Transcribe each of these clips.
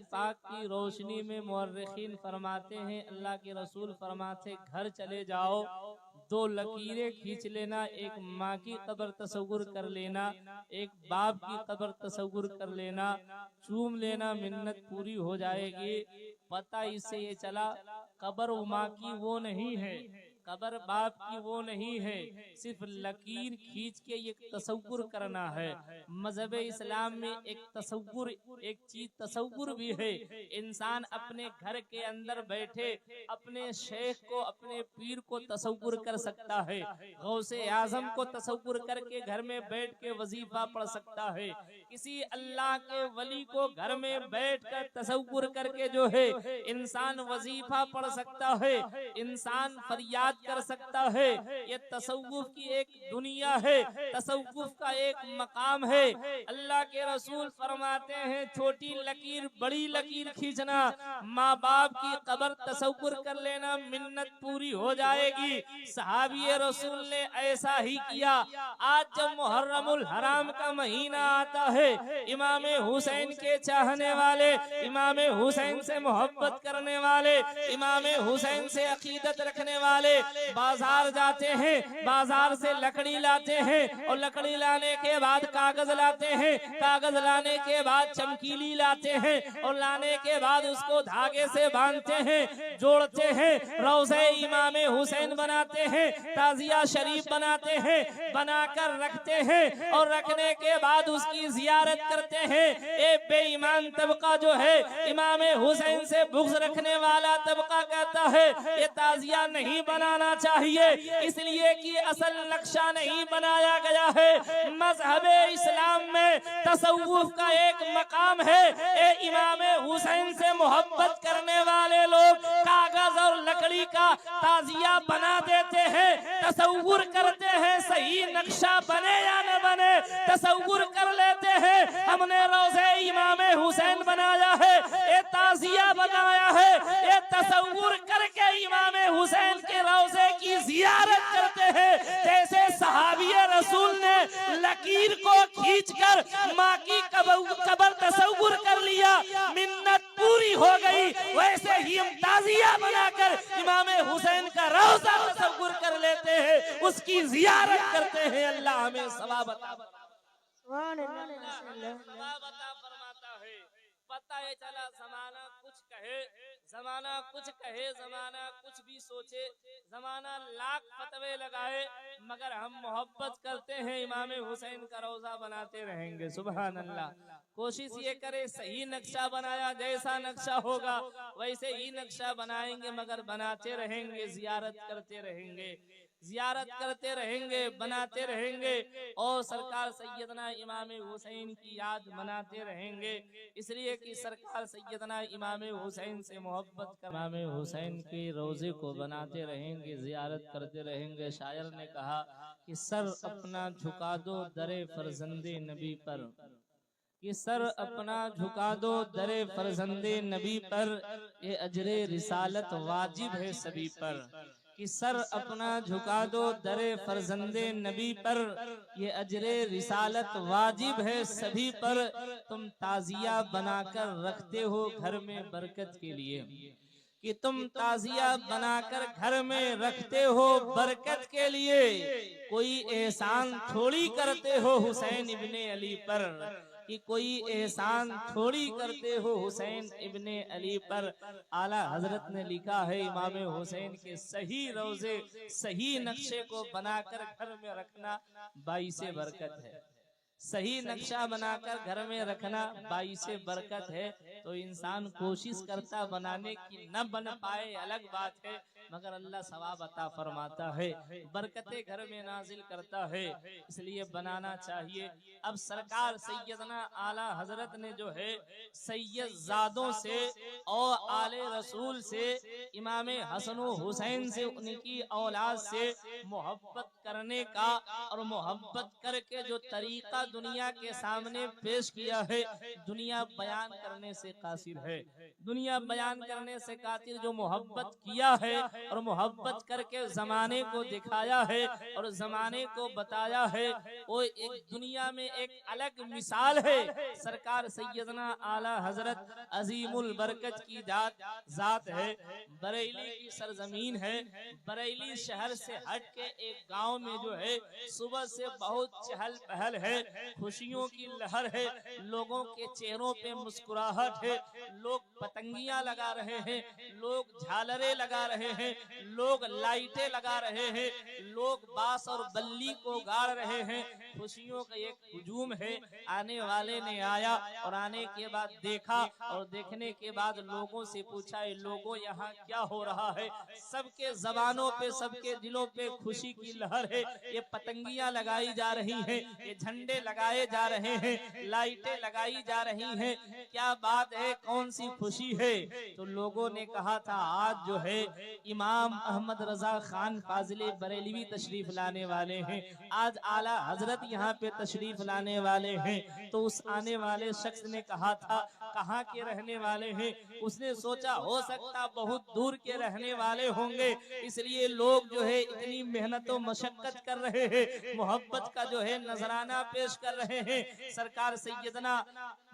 पाक की रोशनी में मुअर्रिखीन फरमाते हैं, अल्लाह के रसूल फरमाते घर चले जाओ, 2 लकीरें खींच लेना, एक माँ की कब्र तसव्वुर कर लेना, एक बाप की कब्र तसव्वुर कर लेना, चूम लेना, मिन्नत पूरी हो जाएगी। पता इससे ये चला कब्र माँ की वो नहीं है, कब्र बाप की वो नहीं है, सिर्फ लकीर खींच के एक तसव्वुर करना है। मजहब इस्लाम में एक तसव्वुर, एक चीज तसव्वुर भी है। इंसान अपने घर के अंदर बैठे अपने शेख को, अपने पीर को तसव्वुर कर सकता है, गौसे आजम को तसव्वुर करके घर में बैठ के वजीफा पढ़ सकता है, किसी अल्लाह के वली को घर में बैठ कर तसव्वुर करके जो है इंसान वजीफा पढ़ सकता है, इंसान फरियाद कर सकता है। ये तसव्वुफ की एक दुनिया है, तसव्वुफ का एक मकाम है। अल्लाह के रसूल फरमाते हैं छोटी लकीर बड़ी लकीर खींचना, माँ बाप की कब्र तसव्वुर कर लेना, मिन्नत पूरी हो जाएगी। सहाबी रसूल ने ऐसा ही किया। आज जब मुहर्रमुल हराम का महीना आता है, इमाम हुसैन के चाहने वाले, इमाम हुसैन से मोहब्बत करने वाले, इमाम हुसैन से अकीदत रखने वाले बाजार जाते हैं, बाजार से लकड़ी लाते हैं और लकड़ी लाने के बाद कागज लाते हैं, कागज लाने के बाद चमकीली लाते हैं और लाने के बाद उसको धागे से बांधते हैं, जोड़ते हैं, रोज़े इमाम हुसैन बनाते हैं, ताजिया शरीफ बनाते हैं, बनाकर रखते हैं और रखने के बाद उसकी जियारत करते हैं। एक बेईमान तबका जो है इमाम हुसैन से बुग़्ज़ रखने वाला तबका कहता है ये ताजिया नहीं बनाना चाहिए, इसलिए कि असल नक्शा नहीं बनाया गया है। मज़हबे इस्लाम में तसव्वुफ का एक मकाम है। ए इमाम हुसैन से मोहब्बत करने वाले लोग कागज और लकड़ी का ताजिया बना देते हैं, तसव्वुर करते हैं सही नक्शा बने या न बने, तसव्वुर कर लेते हैं हमने रोज़े इमाम हुसैन बनाया है, ये ताजिया बनाया है, ये तसव्वुर करके इमाम हुसैन के रोज़े की जियारत करते हैं। जैसे सहाबी रसूल ने लकीर को खींचकर माँ की कब्र तसव्वुर कर लिया, मिन्नत पूरी हो गई, वैसे ही हम ताजिया बनाकर इमाम हुसैन का रोज़ा तसव्वुर कर लेते हैं, उसकी जियारत करते हैं। अल्लाह हमें सवाब अता फरमाता है। पता है चला ज़माना कुछ कहे, ज़माना कुछ कहे, ज़माना कुछ भी सोचे, ज़माना लाख फतवे लगाए, मगर हम मोहब्बत करते हैं इमाम हुसैन का रोज़ा बनाते रहेंगे। सुभान अल्लाह। कोशिश ये करे सही नक्शा बनाया, जैसा नक्शा होगा वैसे ही नक्शा बनाएंगे, मगर बनाते रहेंगे, जियारत करते रहेंगे, जियारत करते रहेंगे, बनाते रहेंगे और सरकार सैयदना इमाम हुसैन की याद मनाते रहेंगे। इसलिए कि सरकार सैयदना इमाम हुसैन से मोहब्बत कर इमाम हुसैन के रोज़े को बनाते रहेंगे, जियारत करते रहेंगे। शायर ने कहा कि सर अपना झुका दो दरे फरजंदे नबी पर, कि सर अपना झुका दो दरे फरजंदे नबी पर, ये अजरे रिसालत वाजिब है सभी पर। कि सर अपना झुका दो दरे फरजंदे नबी पर, ये अजरे रिसालत वाजिब है सभी पर। तुम ताजिया बनाकर रखते हो घर में बरकत के लिए, कि तुम ताजिया बनाकर घर में रखते हो बरकत के लिए, कोई एहसान थोड़ी करते हो हुसैन इब्ने अली पर, कि कोई एहसान थोड़ी करते हो हुसैन इब्ने अली पर। आला हजरत ने लिखा है इमाम हुसैन के सही रोज़े, सही नक्शे को बनाकर घर में रखना बाइसे बरकत है। सही नक्शा बनाकर घर में रखना बाइसे बरकत है। तो इंसान कोशिश करता बनाने की, न बन पाए अलग बात है, मगर अल्लाह सवाब अता फरमाता है, बरकतें घर में नाजिल करता है, इसलिए बनाना चाहिए। अब सरकार सैयदना आला हजरत ने जो है सैयदजादों से और आले रसूल से, इमाम हसन हुसैन से, उनकी औलाद से मोहब्बत करने का और मोहब्बत करके जो तरीका दुनिया के सामने पेश किया है, दुनिया बयान करने से कासिर है। दुनिया बयान करने से कासिर जो मोहब्बत किया है और मोहब्बत करके जमाने को दिखाया है और जमाने को बताया है, वो एक दुनिया में एक अलग मिसाल है। सरकार सैयदना आला हजरत अजीमुल बरकत की जात है, बरेली की सरजमीन है। बरेली शहर से हट के एक गांव में जो है सुबह से बहुत चहल पहल है, खुशियों की लहर है, लोगों के चेहरों पे मुस्कुराहट है, लोग पतंगियां लगा रहे हैं, लोग झालरें लगा रहे हैं, लोग लाइटें लगा रहे हैं, लोग बांस और बल्ली को गाड़ रहे हैं। खुशियों का एक हुजूम है। आने वाले ने आया और आने के बाद देखा और देखने के बाद लोगों से पूछा, ये लोगों यहाँ क्या हो रहा है? सबके जबानों पे, सबके दिलों पे खुशी की लहर है। ये पतंगियां लगाई जा रही हैं, ये झंडे लगाए जा रहे हैं, लाइटें लगाई जा रही हैं। क्या बात है, कौन सी खुशी है? तो लोगों ने कहा था आज जो है इमाम अहमद रजा खान फाजिले बरेलवी तशरीफ लाने वाले हैं, आज आला हजरत यहाँ पे तशरीफ लाने वाले हैं। तो उस आने वाले शख्स ने कहा था कहाँ के रहने वाले हैं? उसने सोचा हो सकता बहुत दूर के रहने वाले होंगे, इसलिए लोग जो है इतनी मेहनत और मशक्कत कर रहे हैं, मोहब्बत का जो है नजराना पेश कर रहे हैं। सरकार सैयदना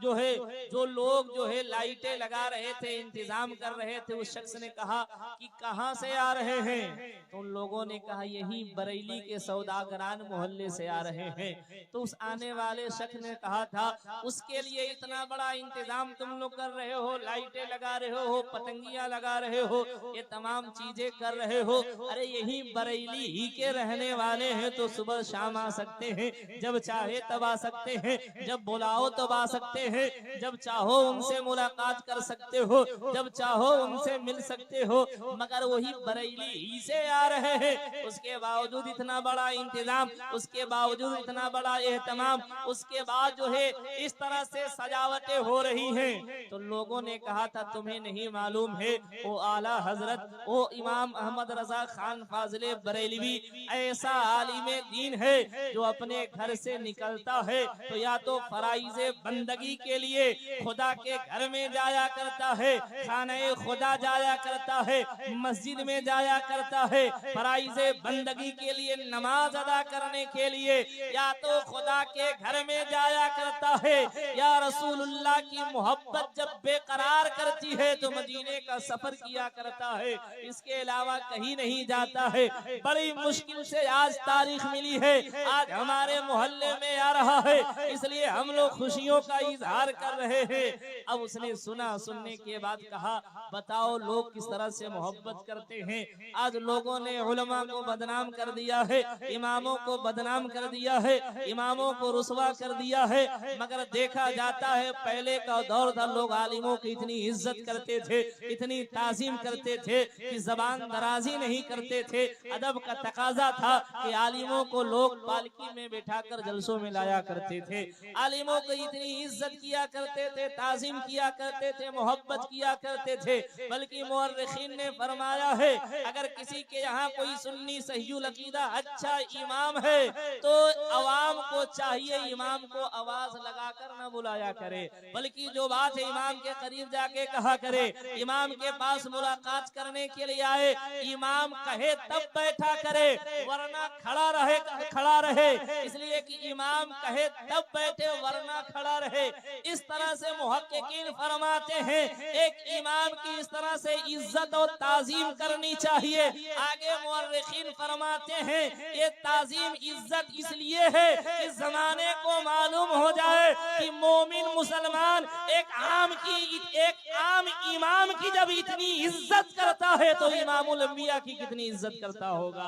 जो है, जो लोग जो है लाइटें लगा रहे थे, इंतजाम कर रहे थे, उस शख्स ने कहा कि कहाँ से आ रहे हैं? तो उन लोगों ने कहा यही बरेली के सौदागरान मोहल्ले से आ रहे हैं। तो उस आने वाले शख्स ने कहा था उसके लिए इतना बड़ा इंतजाम तुम लोग कर रहे हो, लाइटें लगा रहे हो, पतंगियां लगा रहे हो, ये तमाम चीजें कर रहे हो, अरे यही बरेली ही के रहने वाले हैं तो सुबह शाम आ सकते हैं, जब चाहे तब आ सकते हैं, जब बुलाओ तब आ सकते हैं, जब चाहो उनसे मुलाकात कर सकते हो, जब चाहो उनसे मिल सकते हो, मगर वही बरेली ही से आ रहे हैं। उसके बावजूद इतना बड़ा इंतजाम, उसके बावजूद इतना बड़ा एहतमाम, उसके बाद जो है इस तरह से सजावटें हो रही हैं। तो लोगों ने कहा था तुम्हें नहीं मालूम है वो आला हजरत, वो इमाम अहमद रजा खान फाजिले बरेलवी ऐसा आलिमे दीन है जो अपने घर से निकलता है तो या तो फराइज़े बंदगी के लिए खुदा के घर में जाया करता है, खाने खुदा जाया करता है, मस्जिद में जाया करता है, फराइज़े बंदगी के लिए नमाज अदा करने के लिए या तो खुदा के घर में जाया करता है, या रसूलुल्लाह की मोहब्बत जब बेकरार करती है तो मदीने का सफर किया करता है, इसके अलावा कहीं नहीं जाता है। बड़ी मुश्किल से आज तारीख मिली है, आज हमारे मोहल्ले में आ रहा है, इसलिए हम लोग खुशियों का इजहार कर रहे हैं। अब उसने सुना, सुनने के बाद कहा बताओ लोग किस तरह से मोहब्बत करते हैं। आज लोगों ने उलमा को बदनाम कर दिया है, इमामों को बदनाम कर दिया है, इमामों को रुसवा कर दिया है। मगर देखा जाता है पहले का दौर था, लोग आलिमों की इतनी इज्जत करते थे, इतनी ताजीम करते थे कि जबान दराजी नहीं करते थे। अदब का तकाजा था कि आलिमों को लोग पालकी में बैठाकर जलसों में लाया करते थे, आलिमों को इतनी इज्जत किया करते थे, ताजीम किया करते थे, मोहब्बत किया करते थे। बल्कि मुअर्रिखीन ने फरमाया है अगर किसी के यहाँ कोई सुन्नी सहीहुल अकीदा अच्छा इमाम है तो अवाम को चाहिए इमाम को आवाज लगाकर न बुलाया करे, बल्कि जो बात है इमाम के करीब जाके कहा करे। इमाम के पास मुलाकात करने के लिए आए, इमाम कहे तब बैठा करे, वरना खड़ा रहे, इसलिए कि इमाम कहे तब बैठे वरना खड़ा रहे। इस तरह से मुहक्किकीन फरमाते हैं एक इमाम की इस तरह से इज्जत और ताजीम करनी चाहिए। आगे मुअर्रिखीन फरमाते हैं ये ताजीम इज्जत इसलिए है कि जमाने को मालूम हो जाए कि मोमिन मुसलमान एक आम इमाम की जब इतनी इज्जत करता है तो इमामुल अंबिया की कितनी इज्जत करता होगा,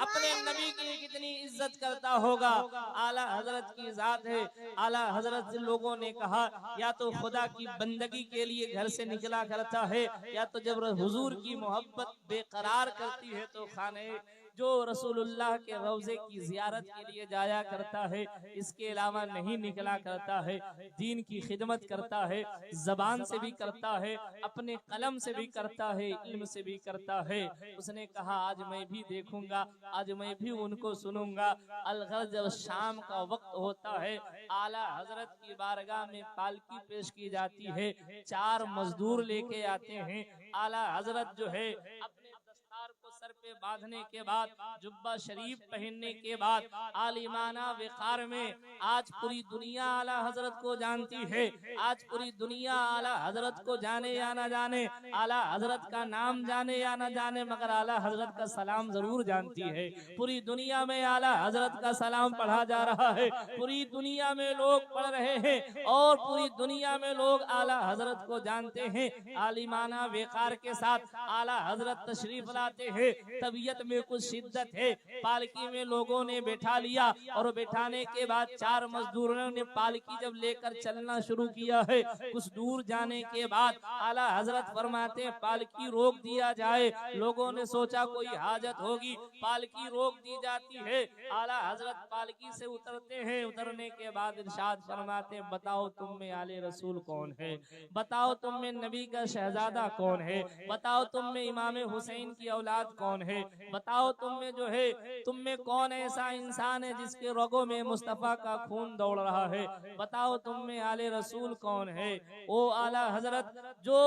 अपने नबी की कितनी इज्जत करता होगा। आला हजरत की जात है। आला हजरत से लोगों ने कहा या तो खुदा की बंदगी के लिए घर से निकला करता है, या तो जब हुजूर की मोहब्बत बेकरार करती है तो खाने जो रसूलुल्लाह के रोज़े की ज़ियारत के लिए जाया करता है, इसके अलावा नहीं निकला करता है, दीन की खिदमत करता है, ज़बान से भी करता है, अपने कलम से भी करता है, इल्म से भी करता है। उसने कहा आज मैं भी देखूंगा, आज मैं भी उनको सुनूंगा। अलगर्ज जब शाम का वक्त होता है, आला हजरत की बारगाह में पालकी पेश की जाती है, 4 मजदूर लेके आते हैं। आला हजरत जो है अपने दस्तार को सर पे बांधने के बाद, जुब्बा शरीफ पहनने के बाद, आलिमाना विकार में आज पूरी दुनिया आला हजरत को जानती है। आज पूरी दुनिया आला हजरत को जाने या ना जाने, आला हजरत का नाम जाने या ना जाने, मगर आला हजरत का सलाम जरूर जानती है। पूरी दुनिया में आला हजरत का सलाम पढ़ा जा रहा है, पूरी दुनिया में लोग पढ़ रहे हैं और पूरी दुनिया में लोग आला हजरत को जानते हैं। आलिमाना वेकार के साथ आला हजरत तशरीफ लाते हैं। तबीयत में कुछ शिद्दत है, पालकी में लोगों ने बैठा लिया और बैठाने के बाद 4 मजदूरों ने पालकी जब लेकर चलना शुरू किया है, कुछ दूर जाने के बाद आला हजरत फरमाते पालकी रोक दिया जाए। लोगों ने सोचा कोई हाजत होगी, पालकी रोक दी जाती है। आला हजरत पालकी से उतरते हैं, उतरने के बाद इरशाद फरमाते बताओ तुम में आले रसूल कौन है, बताओ तुम में नबी का शहजादा कौन है, बताओ तुम में इमाम हुसैन की औलाद कौन है, बताओ तुम में जो है तुम में कौन ऐसा इंसान है जिसके रगों में मुस्तफा का खून दौड़ रहा है, बताओ तुम में आले रसूल कौन है। ओ आला हजरत जो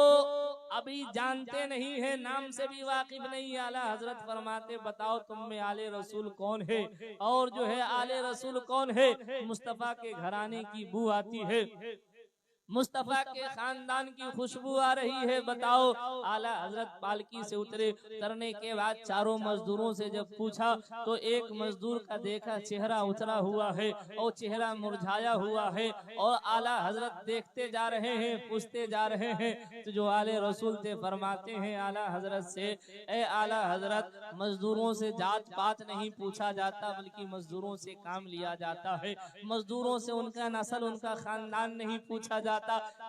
अभी जानते नहीं है, नाम से भी वाकिफ नहीं, आला हजरत फरमाते बताओ तुम में आले रसूल कौन है। और जो है आले रसूल कौन है, मुस्तफा के घराने की बू आती है, मुस्तफा के खानदान की खुशबू आ रही है, बताओ। आला हजरत पालकी से उतरे, करने के बाद चारों मजदूरों से जब पूछा तो एक मजदूर का देखा चेहरा उतरा हुआ है और चेहरा मुरझाया हुआ है, और आला हजरत देखते जा रहे हैं, पूछते जा रहे हैं। तो जो आले रसूल थे फरमाते हैं आला हजरत से, ए आला हजरत मजदूरों से जात पात नहीं पूछा जाता, बल्कि मजदूरों से काम लिया जाता है। मजदूरों से उनका नस्ल, उनका खानदान नहीं पूछा जाता,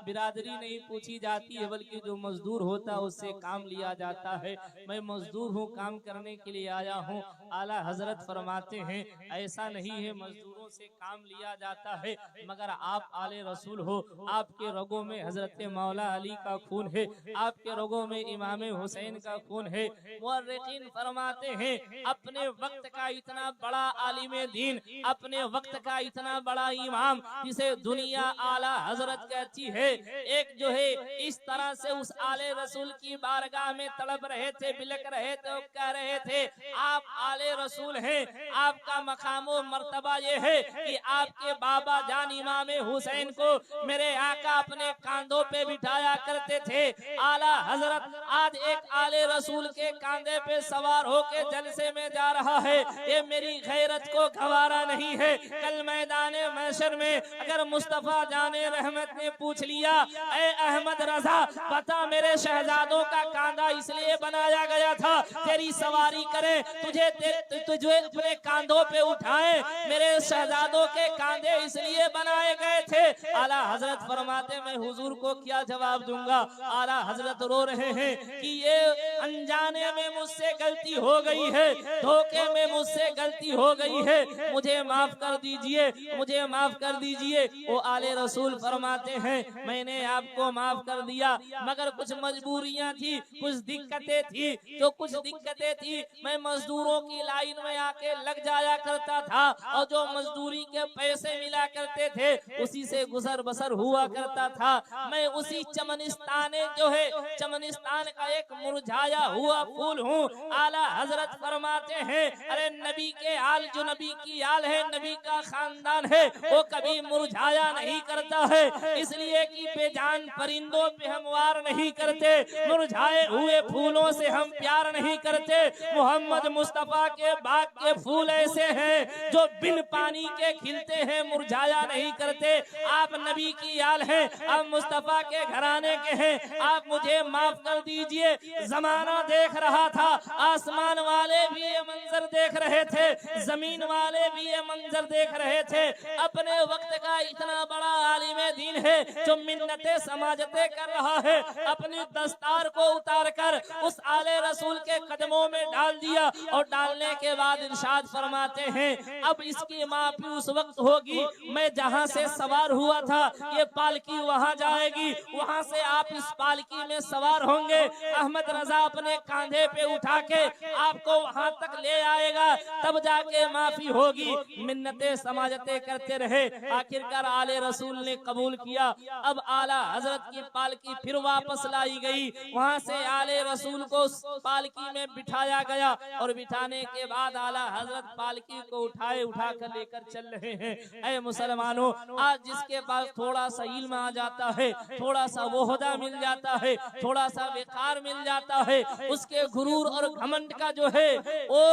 बिरादरी नहीं पूछी जाती है, बल्कि जो मजदूर होता है उससे काम लिया जाता है। मैं मजदूर हूँ, काम करने के लिए आया हूँ। आला हजरत फरमाते हैं ऐसा नहीं है, मजदूरों से काम लिया जाता है, मगर आप आले रसूल हो, आपके रगों में हजरत मौला अली का खून है, आपके रगों में इमाम हुसैन का खून है। मुअर्रिखीन फरमाते हैं अपने वक्त का इतना बड़ा आलिम दीन, अपने वक्त का इतना बड़ा इमाम, जिसे दुनिया आला हजरत कहती है, एक जो है इस तरह से उस आले रसूल की बारगाह में तड़प रहे थे, बिलक रहे थे, कह रहे थे आप आले रसूल हैं। आपका मकाम व मर्तबा ये है कि आपके बाबा जान इमाम हुसैन को मेरे आका अपने कांधों पे बिठाया करते थे। आला हजरत आज एक आले रसूल के कांधे पे सवार होके जलसे में जा रहा है, ये मेरी गैरत को गवारा नहीं है। कल मैदाने महशर में अगर मुस्तफा जाने रहमत ने पूछ लिया, ए अहमद रजा बता मेरे शहजादों का कांधा इसलिए बनाया गया था तेरी सवारी करे, तुझे अपने कांधों पे उठाए, मेरे शहजादों के कांधे इसलिए बनाए गए थे। आला हजरत फरमाते मैं हुजूर को क्या जवाब दूंगा। आला हजरत रो रहे हैं कि ये अनजाने में मुझसे गलती हो गई है, धोखे में मुझसे गलती हो गई है, मुझे माफ कर दीजिए, मुझे माफ कर दीजिए। वो आले रसूल फरमाते हैं मैंने आपको माफ कर दिया, मगर कुछ मजबूरियां थी, कुछ दिक्कतें थी, जो कुछ दिक्कतें थी मैं मजदूरों की लाइन में आके लग जाया करता था, और जो मजदूरी के पैसे मिला करते थे उसी से गुजर बसर हुआ करता था। मैं उसी चमनिस्तान जो है, चमनिस्तान का एक मुरझाया हुआ फूल हूँ। आला हजरत फरमाते हैं अरे नबी के आल, जो नबी की आल है, नबी का खानदान है, वो कभी मुरझाया नहीं करता है, इसलिए कि बेजान परिंदों पे हम वार नहीं करते, मुरझाए हुए फूलों से हम प्यार नहीं करते। मोहम्मद मुस्तफा के बाग के फूल ऐसे हैं जो बिन पानी पानी के खिलते हैं, मुरझाया नहीं करते। आप नबी की आल हैं, आप मुस्तफा के घराने के हैं, आप मुझे माफ कर दीजिए। जमाना देख रहा था, आसमान वाले भी ये मंजर देख रहे थे, जमीन वाले भी ये मंजर देख रहे थे। अपने वक्त का इतना बड़ा आलिम दीन है जो मिन्नतें समाजतें कर रहा है, अपनी दस्तार को उतार कर उस आले रसूल के कदमों में डाल दिया और डालने के बाद इरशाद फरमाते हैं अब इसकी माफी उस वक्त होगी मैं जहां से सवार हुआ था ये पालकी वहां जाएगी, वहां से आप इस पालकी में सवार होंगे। अहमद रजा अपने कांधे पे उठा के आपको वहां तक ले आएगा, तब जाके माफी होगी। मिन्नतें समाजतें करते रहे, आखिरकार आले रसूल ने कबूल किया। अब आला हजरत की पालकी फिर वापस लाई गई, वहां से आले रसूल को पालकी में बिठाया गया और बिठाने के बाद आला हजरत पालकी को उठा कर लेकर चल रहे हैं। ऐ मुसलमानों, आज जिसके पास थोड़ा सा इल्म आ जाता है, थोड़ा सा वोहदा मिल जाता है, थोड़ा सा विकार मिल जाता है, उसके गुरूर और घमंड का जो है वो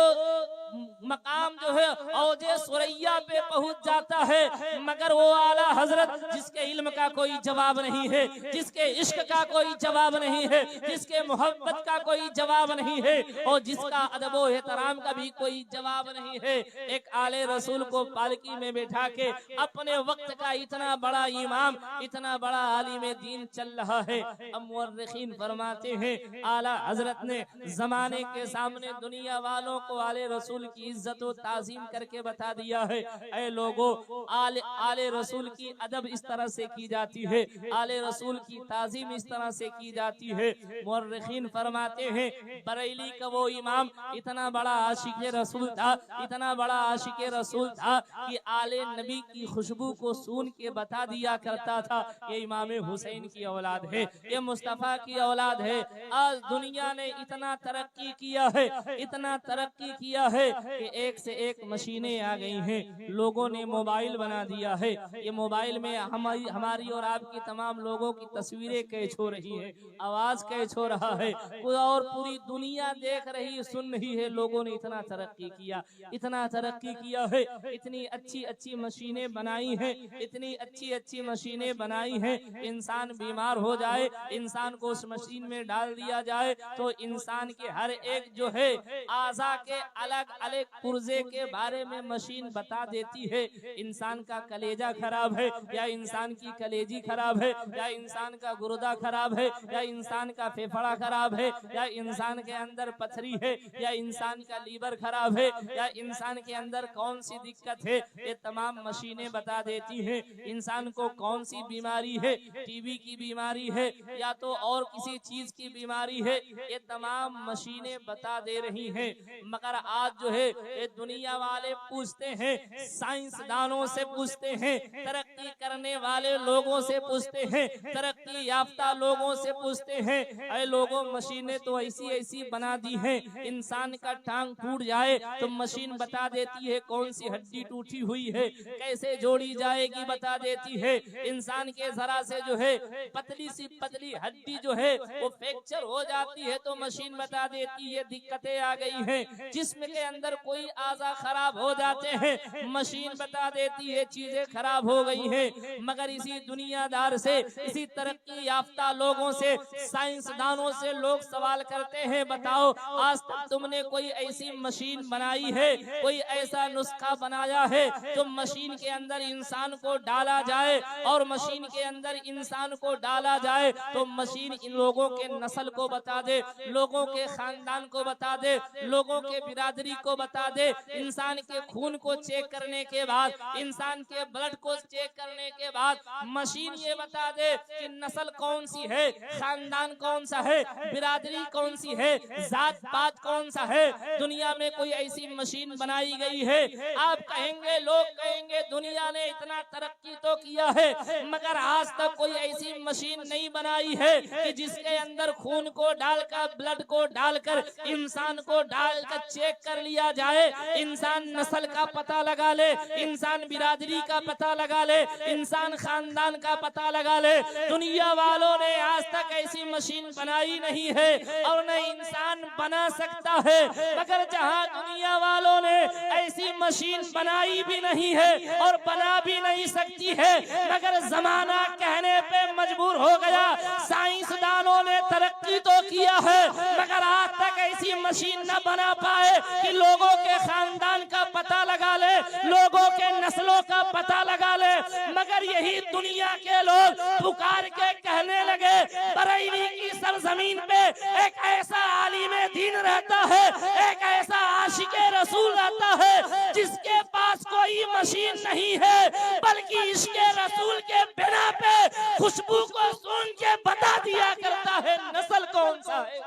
मकाम जो है औजे सुरैया पे पहुंच जाता है। मगर वो आला हजरत जिसके इल्म का कोई जवाब नहीं है, जिसके इश्क का कोई जवाब नहीं है, जिसके मोहब्बत का कोई जवाब नहीं है और जिसका अदब व एहतराम का भी कोई जवाब नहीं है, एक आले रसूल को पालकी में बैठा के अपने वक्त का इतना बड़ा इमाम, इतना बड़ा आलिम दीन चल रहा है। अब मुअर्रिखीन फरमाते हैं आला हजरत ने जमाने के सामने दुनिया वालों को आले रसूल की इज्जत और ताजीम करके बता दिया है। ऐ लोगों, आले रसूल की अदब इस तरह से की जाती है, आले रसूल की ताजीम इस तरह से की जाती है। मुअर्रिखीन फरमाते हैं बरेली का वो इमाम इतना बड़ा आशिक रसूल था, इतना बड़ा आशिक रसूल था कि आले नबी की खुशबू को सून के बता दिया करता था ये इमाम हुसैन की औलाद है, ये मुस्तफा की औलाद है। आज दुनिया ने इतना तरक्की किया है, इतना तरक्की किया है कि एक से एक मशीनें आ गई हैं, लोगों ने मोबाइल बना दिया है। ये मोबाइल में हमारी और आपकी तमाम लोगों की तस्वीरें कैच हो रही है, आवाज कैच हो रहा है और पूरी दुनिया देख रही सुन रही है। लोगों ने इतना तरक्की किया, इतना तरक्की किया है, इतनी अच्छी अच्छी मशीनें बनाई हैं, इतनी अच्छी अच्छी मशीनें बनाई हैं। इंसान बीमार हो जाए, इंसान को उस मशीन में डाल दिया जाए तो इंसान के हर एक जो है आज़ा के अलग अलग पुर्जे के बारे में मशीन बता देती है। इंसान का कलेजा खराब है या इंसान की कलेजी खराब है या इंसान का गुर्दा खराब है या इंसान का फेफड़ा खराब है या इंसान के अंदर पथरी है या इंसान का लीवर खराब है या इंसान के अंदर कौन सी दिक्कत है, ये तमाम मशीनें बता देती हैं। इंसान को कौन सी बीमारी है, टीबी की बीमारी है या तो और किसी चीज की बीमारी है, ये तमाम मशीनें बता दे रही हैं। मगर आज जो है ये दुनिया वाले पूछते हैं, साइंसदानों से पूछते हैं, तरक्की करने वाले लोगों से पूछते हैं, तरक्की याफ्ता लोगों से पूछते हैं, ऐ लोगों मशीनें तो ऐसी ऐसी बना दी हैं, इंसान का टांग टूट जाए तो मशीन बता देती है कौन सी हड्डी टूटी हुई है, कैसे जोड़ी जाएगी बता देती है। इंसान के जरा से जो है पतली सी पतली हड्डी जो है वो फ्रैक्चर हो जाती है तो मशीन बता देती है दिक्कतें आ गई हैं। जिस्म के अंदर कोई आज़ा खराब हो जाते हैं, मशीन बता देती है चीजें खराब हो गई हैं। मगर इसी दुनियादार से, इसी तरक्की याफ्ता लोगों से, साइंसदानों से लोग सवाल करते हैं, बताओ आज तक तुमने कोई ऐसी मशीन बनाई है, कोई ऐसा नुस्खा बनाया है जो मशीन के अंदर इंसान को डाला जाए और मशीन के अंदर इंसान को डाला जाए तो मशीन इन लोगों के नस्ल को बता दे, लोगों के खानदान को बता दे, लोगों के बिरादरी को बता दे। इंसान के खून को चेक करने के बाद, इंसान के ब्लड को चेक करने के बाद मशीन ये बता दे कि नस्ल कौन सी है, खानदान कौन सा है, बिरादरी कौन सी है, जात पात कौन सा है। दुनिया में कोई ऐसी मशीन बनाई गई है? आप कहेंगे, लोग कहेंगे दुनिया ने इतना तरक्की तो किया है मगर आज तक कोई ऐसी मशीन नहीं बनाई है कि जिसके अंदर खून को डालकर, ब्लड को डालकर, इंसान को डालकर चेक कर लिया जाए, इंसान नस्ल का पता लगा ले, इंसान बिरादरी का पता लगा ले, इंसान खानदान का पता लगा ले। दुनिया वालों ने आज तक ऐसी मशीन बनाई नहीं है और न इंसान बना सकता है, मगर जहां दुनिया वालों ने ऐसी मशीन बनाई भी नहीं है और बना भी नहीं सकती है, मगर जमाना कहने पे मजबूर हो गया। साइंसदानों ने तरक्की तो किया है, मगर आज तक ऐसी मशीन न बना पाए कि लोगों के खानदान का पता लगा ले, लोगों के नस्लों का पता लगा ले। मगर यही दुनिया के लोग पुकार के कहने लगे, बरेली की सरजमीन पे एक ऐसा आलिमे दीन रहता है, एक ऐसा आशिके रसूल रहता है जिसके पास कोई मशीन नहीं है, बल्कि इसके रसूल के बिना पे खुशबू को सूंघ के बता दिया करता है नस्ल कौन सा है।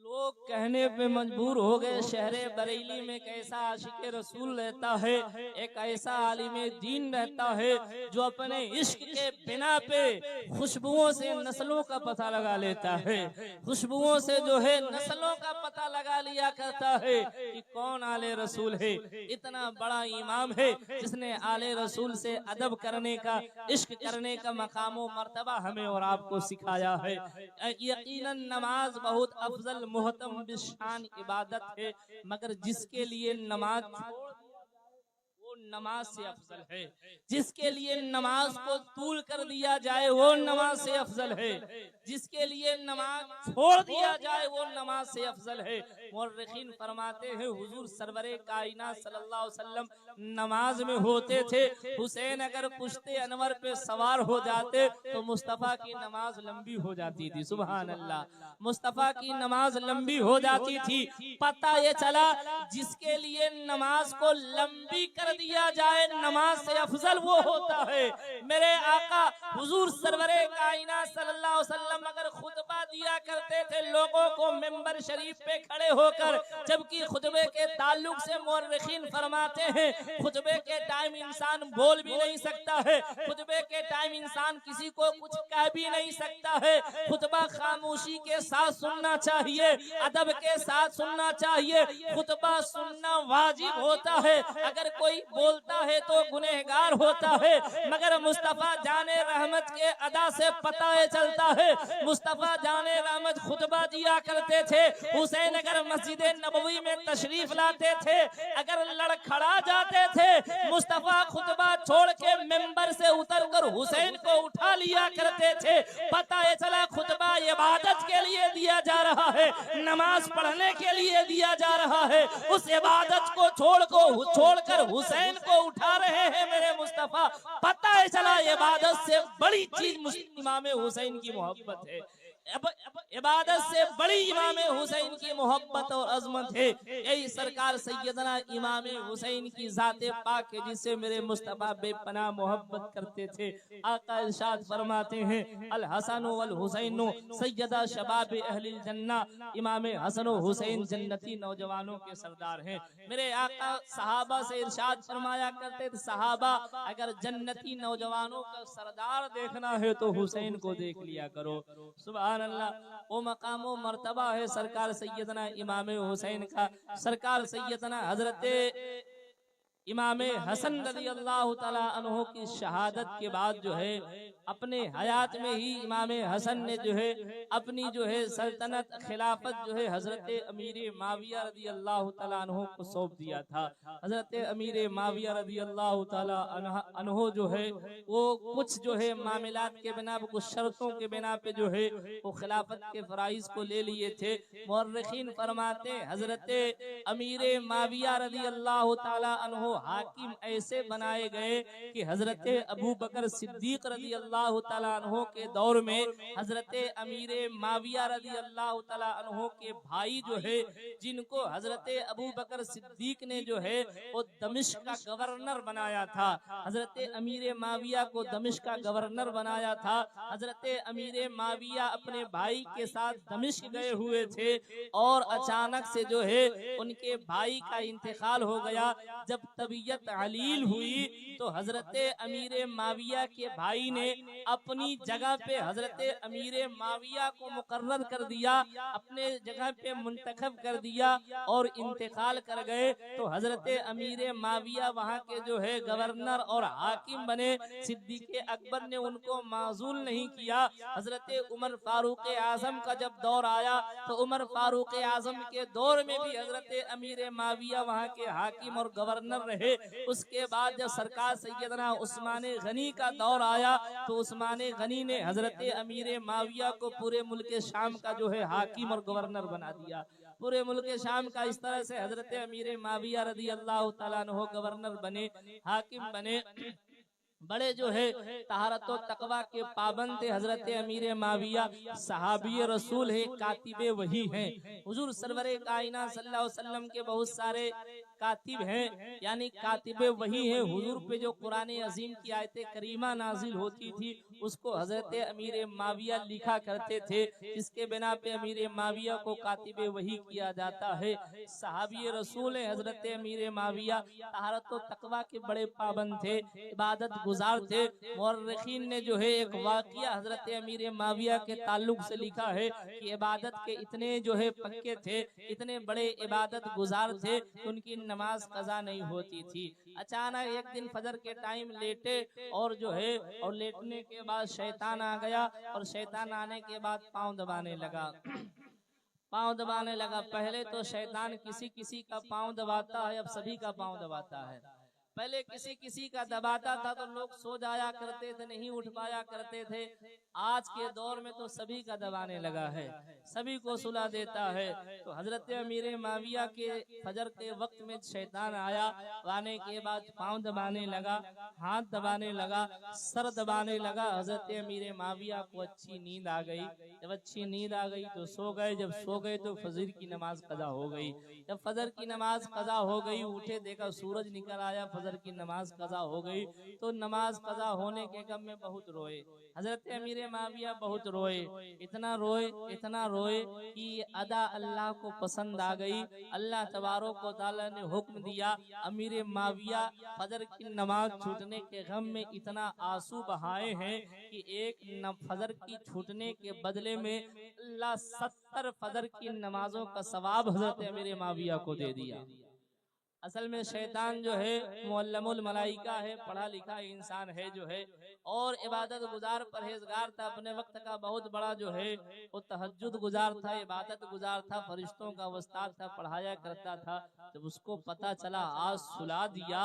लोग कहने पे मजबूर हो गए, शहरे बरेली में कैसा आशिके रसूल रहता है, एक ऐसा आलिमे दीन रहता है जो अपने इश्क के बिना पे खुशबुओं से नस्लों का पता लगा लेता है, खुशबुओं से जो है नस्लों का पता लगा लिया करता है कि कौन आले रसूल है। इतना बड़ा इमाम है जिसने आले रसूल से अदब करने का, इश्क करने का मकाम व मर्तबा हमें और आपको सिखाया है। यकीनन नमाज बहुत अफजल मुहतम बिशान इबादत है, मगर जिसके लिए नमाज वो नमाज से अफजल है, जिसके लिए नमाज को तूल कर दिया जाए वो नमाज से अफजल है, जिसके लिए नमाज छोड़ दिया जाए वो नमाज से अफजल है। मुर्रिखीन फरमाते हैं हुजूर सरवरे कायनात सल्लल्लाहु अलैहि वसल्लम नमाज में होते थे, हुसैन अगर पुश्ते अनवर पे सवार हो जाते तो मुस्तफा की नमाज लंबी हो जाती थी। सुभान अल्लाह, मुस्तफा की नमाज लंबी हो जाती थी। पता ये चला जिसके लिए नमाज को लंबी कर दिया जाए नमाज से अफजल वो होता है। मेरे आका हुजूर सरवरे कायनात सल्लल्लाहु अलैहि वसल्लम अगर खुतबा दिया करते थे लोगों को मिंबर शरीफ पे खड़े होकर, जबकि खुतबे के ताल्लुक से मुर्रिखीन फरमाते हैं खुतबे के टाइम इंसान बोल भी नहीं सकता है, खुतबे के टाइम इंसान किसी को कुछ कह भी नहीं सकता है। खुतबा खामोशी के साथ सुनना चाहिए, अदब के साथ सुनना चाहिए। खुतबा सुनना वाजिब होता है, अगर कोई बोलता है तो गुनहगार होता है, मगर मुस्तफा जाने रहमत के अदा से पता चलता है। मुस्तफा जाने रहमत खुतबा दिया करते थे, हुसैन अगर मस्जिद नबवी में तशरीफ लाते थे, अगर लड़खड़ा जाते थे, मुस्तफा खुतबा छोड़ के मिंबर से उतरकर हुसैन को उठा लिया करते थे। पता ये चला खुतबा इबादत के लिए दिया जा रहा है, नमाज पढ़ने के लिए दिया जा रहा है। उस इबादत को छोड़कर हुसैन को उठा रहे हैं मेरे मुस्तफा। पता है चला इबादत से बड़ी चीज इमाम हुसैन की मोहब्बत है, इबादत से बड़ी इमाम हुसैन की मोहब्बत और अजमत है। यही सरकार सैयदना इमाम हुसैन की जाते पाक है जिससे मेरे मुस्तफा बेपनाह मोहब्बत करते थे। आका इरशाद फरमाते हैं अल हसन वल हुसैन सैयदा शबाब अहलिल जन्ना, इमाम हसन व हुसैन जन्नती नौजवानों के सरदार हैं। मेरे आका सहाबा से इरशाद फरमाया करते थे सहाबा अगर जन्नती नौजवानों का सरदार देखना है तो हुसैन को देख लिया करो। सुभान अल्लाह, वो मकाम व मर्तबा है सरकार सैयदना इमाम हुसैन का। सरकार सैयदना हजरत इमाम हसन रज़ी अल्लाह ताला अन्हु की शहादत के बाद जो है अपने हयात में ही इमाम हसन ने जो है अपनी जो है सल्तनत खिलाफत जो है हजरत अमीर माविया रज़ी अल्लाह ताला अन्हु को सौंप दिया था। हजरत अमीर माविया रज़ी अल्लाह ताला अन्हु जो है वो कुछ जो है मामलात के बिना, कुछ शर्तों के बिना पे जो है वो खिलाफत के फराइज को ले लिए थे। मुर्रिखीन फरमाते हजरत अमीर माविया रज़ी अल्लाह ताला अन्हु हाकिम ऐसे बनाए गए कि हजरत अबू बकर सिद्दीक रज़ी अल्लाह अल्लाह तआला अन्हो के दौर में हजरत अमीर माविया रजी अल्लाह तआला अन्हो के भाई जो है, जिनको हजरत अबू बकर सिद्दीक ने जो है वो दमिश्क का गवर्नर बनाया था। हजरत अमीर माविया को दमिश्क का गवर्नर बनाया था। हजरत अमीर माविया अपने भाई के साथ दमिश्क गए हुए थे और अचानक से जो है उनके भाई का इंतकाल हो गया। जब तबीयत अलील हुई तो हजरत अमीर माविया के भाई ने अपनी जगह पे हजरत अमीर माविया को मुकर्रर कर दिया, अपने जगह पे मुंतखब कर दिया और इंतकाल कर गए। तो हजरत अमीर माविया वहाँ के जो है गवर्नर और हाकिम बने। सिद्दीक अकबर ने उनको माजूल नहीं किया। हजरत उमर फारूक आजम का जब दौर आया तो उमर फारूक आजम के दौर में भी हजरत अमीर माविया वहाँ के हाकिम और गवर्नर रहे। उसके बाद जब सरकार सैयदना उस्मान गनी का दौर आया तो उस्मान गनी ने हजरत अमीर माविया को पूरे मुल्क शाम का जो है हाकिम और गवर्नर बना दिया। पूरे मुल्क शाम का इस तरह से हजरत अमीर माविया रज़ी अल्लाह तआला अन्हु गवर्नर बने, हाकिम बने। बड़े जो है तहारत और तकवा के पाबंद थे हजरत अमीर माविया। सहाबी रसूल है, कातिबे वही हैं। हुजूर सरवरे कायनात सल्लल्लाहु अलैहि वसल्लम के बहुत सारे कातिब हैं, यानी कातिबे वही हैं। हुजूर पे जो कुरान अजीम की आयत करीमा नाजिल होती थी उसको हजरत अमीर माविया लिखा करते थे, इसके बिना पे अमीर माविया को कातिबे वही किया जाता है। सहाबी रसूल है हजरत अमीर माविया, तहारत और तकवा के बड़े पाबंद थे, इबादत गुजार थे। मुअर्रिखीन ने जो है एक वाक़िया हजरत अमीर माविया के ताल्लुक से लिखा है कि इबादत के इतने जो है पक्के थे, इतने बड़े इबादत गुजार थे, उनकी नमाज कज़ा नहीं होती थी। अचानक एक दिन फजर के टाइम लेटे और जो है और लेटने के बाद शैतान आ गया और शैतान आने के बाद पाँव दबाने लगा। पाँव दबाने लगा। पहले तो शैतान किसी किसी का पाँव दबाता है, अब सभी का पाँव दबाता है। पहले किसी किसी का दबाता था तो लोग सो जाया करते थे, नहीं उठ पाया करते थे। आज के दौर में तो सभी का दबाने लगा है, सभी को सुला देता है। तो हजरत अमीर माविया के फजर के वक्त में शैतान आया, आने के बाद पाँव दबाने लगा, हाथ दबाने लगा, सर दबाने लगा। हजरत अमीर माविया को अच्छी नींद आ गई। जब अच्छी नींद आ गई तो सो गए। जब सो गए तो फजर की नमाज कज़ा हो गई। जब फजर की नमाज कज़ा हो गई, उठे देखा सूरज निकल आया, फजर की नमाज कज़ा हो गई। तो नमाज कज़ा होने के गम में बहुत रोए। हजरत अमीर माविया बहुत रोए, इतना रोए कि अदा अल्लाह को पसंद आ गई। अल्लाह तबारक व तआला ने हुक्म दिया, अमीर माविया फजर की नमाज छूटने के गम में इतना आंसू बहाए हैं कि एक फजर की छूटने के बदले में अल्लाह 70 फजर की नमाजों का सवाब हजरत अमीर माविया को दे दिया। असल में शैतान जो है मुअल्लमुल मलाइका है, पढ़ा लिखा इंसान है जो है, और इबादत गुजार परहेजगार था। अपने वक्त का बहुत बड़ा जो है वो तहज्जुद गुजार था, इबादत गुजार था, फरिश्तों का उस्ताद था, पढ़ाया करता था। जब उसको पता चला आज सुला दिया,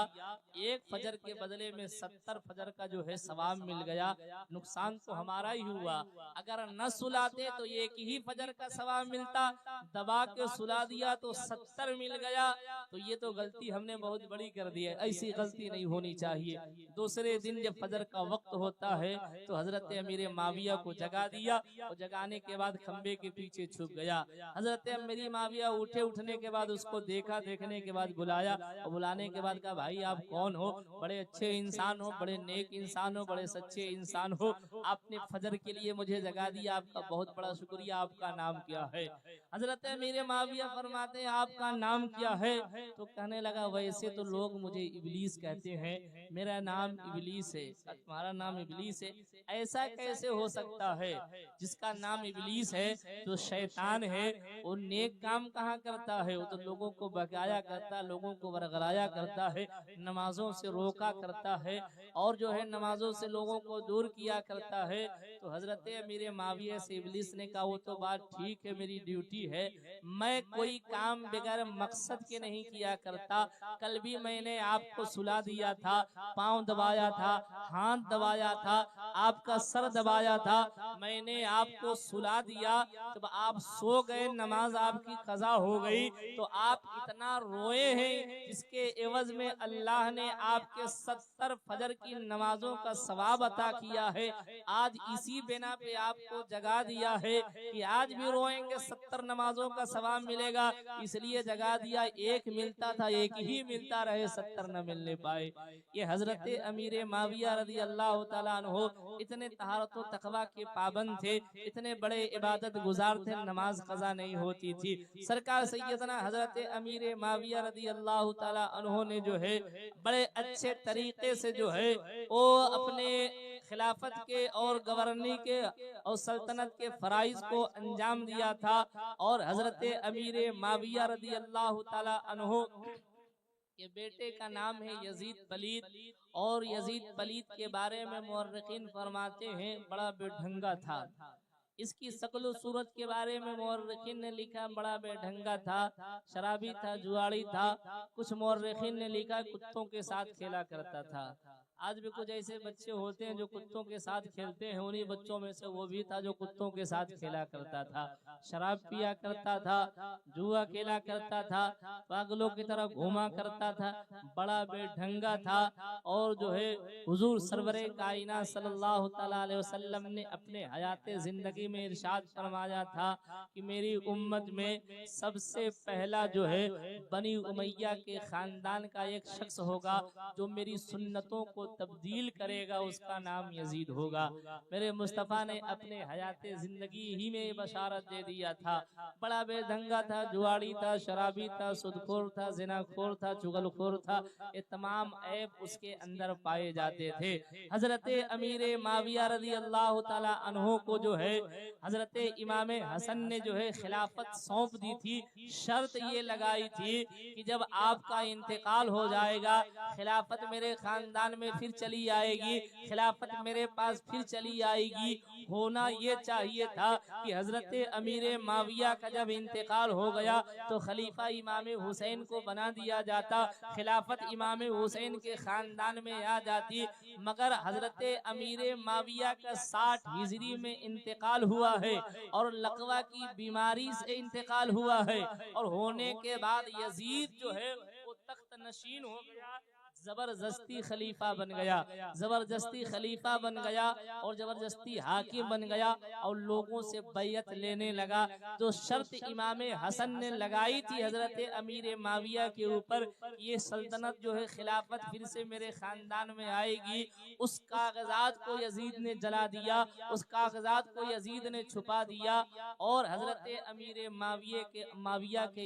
एक फजर के बदले में 70 फजर का जो है सवाब मिल गया, नुकसान तो हमारा ही हुआ। अगर न सुलाते तो एक ही फजर का सवाब मिलता, दबा के सुला दिया तो 70 मिल गया। तो ये तो गलती हमने बहुत बड़ी कर दी है, ऐसी गलती नहीं होनी चाहिए। दूसरे दिन जब फजर का वक्त होता है तो हजरत अमीर माविया को जगा दिया और जगाने के बाद खंबे के पीछे छुप गया। हजरत अमीर माविया उठे, उठने के बाद उसको देखा, देखने के बाद बुलाया और बुलाने के बाद कहा, भाई आप कौन हो? बड़े अच्छे इंसान हो, बड़े नेक इंसान हो, बड़े सच्चे इंसान हो, आपने फजर के लिए मुझे जगा दिया, आपका बहुत बड़ा शुक्रिया। आपका नाम क्या है? हजरत अमीर माविया फरमाते हैं आपका नाम क्या है? तो कहने लगा वैसे तो लोग मुझे इबलीस कहते हैं, मेरा नाम इबलीस है। तुम्हारा नाम इबलीस है? ऐसा कैसे हो सकता है? जिसका नाम इबलीस है जो शैतान है, वो नेक काम कहाँ करता है? वो तो लोगों को बकाया करता, लोगों को बरगलाया करता है, नमाजों से रोका करता है और जो है नमाजों से लोगों को दूर किया करता है। तो हजरत अमीर माविया से इबलीस ने कहा वो तो बात ठीक है, मेरी ड्यूटी है, मैं कोई काम बगैर मकसद के नहीं किया करता। करता। कल भी मैंने आपको सुला दिया था, पाँव दबाया था, हाथ दबाया था, आपका सर दबाया था, मैंने आपको सुला दिया। जब आप सो गए, नमाज आपकी कज़ा हो गई, तो आप इतना रोए हैं जिसके एवज में अल्लाह ने आपके 70 फजर की नमाजों का सवाब अता किया है। आज इसी बिना पे आपको जगा दिया है कि आज भी रोएंगे 70 नमाजों का सवाब मिलेगा, इसलिए जगा दिया। एक मिलता था, एक ही मिलता रहे, 70 न मिलने पाए। ये हजरत अमीर माविया रज़ी अल्लाह ताला अन्हु इतने तहारत व तकवा के पाबंद थे, इतने बड़े इबादत गुजार थे, नमाज कज़ा नहीं होती थी। सरकार सैयदना हजरत अमीर माविया रज़ी अल्लाह ताला अन्हु ने जो है बड़े अच्छे तरीके से जो है वो अपने खिलाफत के और गवर्नी के और सल्तनत के फराइज को अंजाम दिया था। और हजरत अमीर माविया रज़ी अल्लाह ताला अन्हु के बेटे का नाम है यजीद पलीद, और यजीद पलीद के बारे में मुअर्रिखीन फरमाते हैं बड़ा बेढंगा था। इसकी शक्ल सूरत के बारे में मुअर्रिखीन ने लिखा बड़ा बेढंगा था, शराबी था, जुआड़ी था। कुछ मुअर्रिखीन ने लिखा कुत्तों के साथ खेला करता था। आज भी कुछ ऐसे बच्चे होते हैं जो कुत्तों के साथ खेलते हैं, उन्हीं बच्चों में से वो भी था जो कुत्तों के साथ खेला करता था, शराब पिया करता था, जुआ खेला करता था, पागलों की तरह घूमा करता था, बड़ा बेढंगा था। और जो है हुजूर सरवरे कायनात सल्लल्लाहु तआला अलैहि वसल्लम ने अपने हयाते जिंदगी में इरशाद फरमाया था कि मेरी उम्मत में सबसे पहला जो है बनी उमैया के खानदान का एक शख्स होगा जो मेरी सुन्नतों को तब्दील करेगा, उसका नाम यजीद होगा। मेरे मुस्तफ़ा ने अपने हयाते जिंदगी ही में बशारत दे दिया था। बड़ा बेढंगा था, जुआड़ी था, शराबी था, सुदखोर था, जिनाखोर था, चुगलखोर था, ये तमाम ऐब उसके अंदर पाए जाते थे। हजरत अमीर माविया रज़ी अल्लाह ताला अन्हु को जो है हजरत इमाम हसन ने जो है खिलाफत सौंप दी थी। शर्त ये लगाई थी कि जब आपका इंतकाल हो जाएगा, खिलाफत मेरे खानदान में फिर चली आएगी, खिलाफत मेरे पास फिर चली आएगी। होना ये चाहिए था कि हजरत अमीर माविया का जब इंतकाल हो गया तो खलीफा इमाम हुसैन को बना दिया जाता, खिलाफत इमाम हुसैन के खानदान में आ जाती। मगर हजरत अमीर माविया का 60 हिजरी में इंतकाल हुआ है और लकवा की बीमारी से इंतकाल हुआ है, और होने के बाद यजीद जो है वो तख्त नशीन हो गया, जबरदस्ती खलीफा बन गया, जबरदस्ती खलीफा बन गया और जबरदस्ती हाकिम बन गया और लोगों से बैयत लेने लगा। जो शर्त इमाम हसन ने लगाई थी हजरत अमीर माविया के ऊपर, ये सल्तनत जो है खिलाफत फिर से मेरे खानदान में आएगी, उस कागजात को यजीद ने जला दिया, उस कागजात को यजीद ने छुपा दिया। और हजरत अमीर माविया के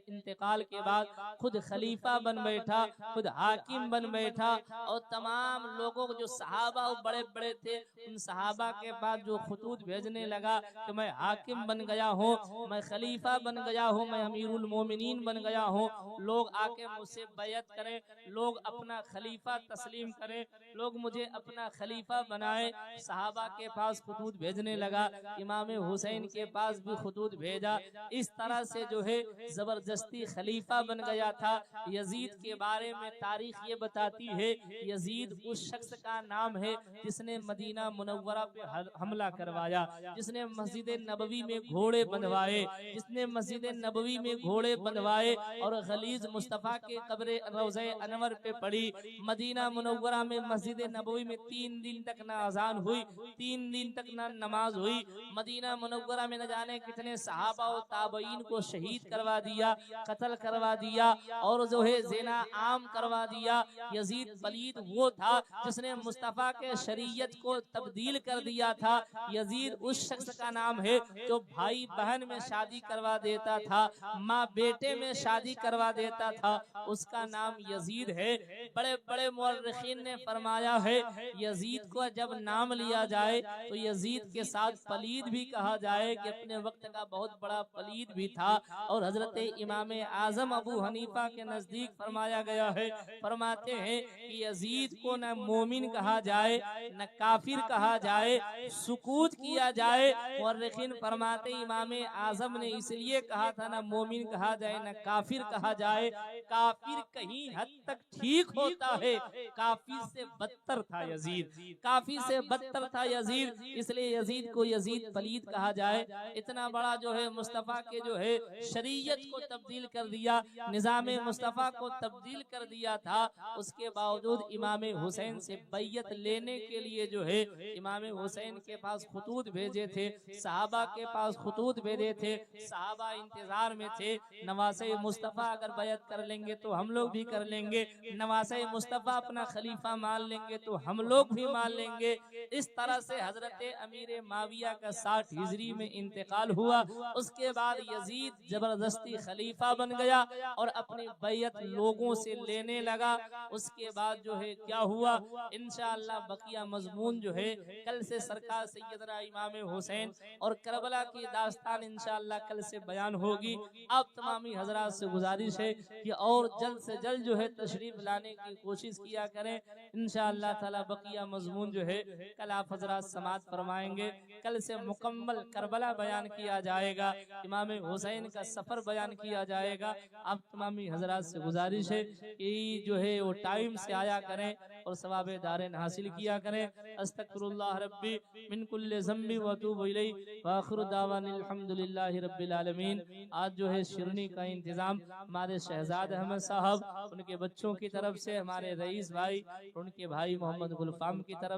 इंतकाल के बाद खुद खलीफा बन बैठा, खुद हाकिम बन बैठा, और तमाम लोगों को जो सहाबा बड़े बड़े थे उन सहाबा के पास जो खतूत भेजने लगा कि मैं हाकिम बन गया हूँ, मैं खलीफा बन गया हूँ, मैं अमीरुल मोमिनीन बन गया हूँ, लोग आके मुझसे बैयत करें, लोग अपना खलीफा तस्लीम करें, लोग मुझे अपना खलीफा बनाए। सहाबा के पास खतूत भेजने लगा, इमाम हुसैन के पास भी खतूत भेजा। इस तरह से जो है जबरदस्ती खलीफा बन गया था। यजीद के बारे में तारीख ये बताती है, यजीद उस शख्स का नाम है जिसने मदीना मुनव्वरा पे हमला करवाया, जिसने मस्जिद नबवी में घोड़े बंधवाए, जिसने मस्जिद नबवी में घोड़े बंधवाए और खलीज मुस्तफ़ा के कब्र रोज़े अनवर पे पड़ी। मदीना मुनव्वरा में मस्जिद नबवी में 3 दिन तक ना अजान हुई, 3 दिन तक ना नमाज हुई। मदीना मुनव्वरा में न जाने कितने सहाबा और ताबईन को शहीद करवा दिया, कत्ल करवा दिया और जो है ज़िना आम करवा दिया। यजीद पलीद वो था जिसने मुस्तफ़ा के शरीयत को तब्दील कर दिया था। यजीद उस शख्स का नाम है जो भाई बहन में शादी करवा देता था, माँ बेटे में शादी करवा देता था, उसका नाम यजीद है। बड़े बड़े मुअर्रिखीन ने फरमाया है यजीद को जब नाम लिया जाए तो यजीद के साथ पलीद भी कहा जाए कि अपने वक्त का बहुत बड़ा पलीद भी था। और हजरत इमाम आजम अबू हनीफा के नजदीक फरमाया गया है, फरमाते हैं कि यजीद को न मोमिन कहा जाए न काफिर कहा जाए, सुकूत किया जाए। मुअर्रिखीन फरमाते इमाम आजम ने इसलिए कहा था न मोमिन कहा जाए न काफिर कहा जाए, काफिर कहीं हद तक ठीक होता है, काफिर से बदतर था यजीद, काफिर से बदतर था यजीद, इसलिए यजीद को यजीद पलीद कहा जाए। इतना बड़ा जो है मुस्तफ़ा के जो है शरीयत को तब्दील कर दिया, निज़ाम मुस्तफ़ा को तब्दील कर दिया था, उसके बावजूद इमाम हुसैन से बैयत लेने के लिए जो है इमाम हुसैन के पास खुतूत भेजे थे, सहाबा के पास खुतूत भेजे थे, सहाबा इंतजार में थे, नवासे मुस्तफ़ा अगर बैयत कर लेंगे तो हम लोग भी कर लेंगे, नवासे मुस्तफ़ा अपना खलीफा मान लेंगे तो हम लोग भी मान लेंगे। इस तरह से हजरत अमीर माविया का 60 हिजरी में इंतकाल हुआ। उसके बाद यजीद जबरदस्ती खलीफा बन गया और अपनी बैयत लोगों से लेने लगा। उसके बाद जो है क्या हुआ, इंशाअल्लाह बकिया मजमून जो है कल से सरकार सैयदना इमाम हुसैन और करबला की दास्तान इंशाअल्लाह कल से बयान होगी। अब तमामी हजरात से गुजारिश है कि और जल्द से जल्द जो है तशरीफ लाने की कोशिश किया करें। इंशाअल्लाह ताला बकिया मजमून जो है कल आप हजरात समात फरमाएंगे। कल से मुकम्मल करबला बयान किया जाएगा, इमाम हुसैन का सफर बयान किया जाएगा। आप तमामी हजरात से गुजारिश है कि जो है वो टाइम से आया करें और सवाब दारेन हासिल किया करें। अस्तगफिरुल्लाह रब्बी मिन कुल्लि ज़म्बि व अतूबु इलैहि व आखिरु दावाना अल्हम्दुलिल्लाहि रब्बिल आलमीन। आज जो है शिरनी का इंतजाम हमारे शहजाद अहमद साहब, उनके बच्चों की तरफ से, हमारे रईस भाई, उनके भाई मोहम्मद गुलफाम की तरफ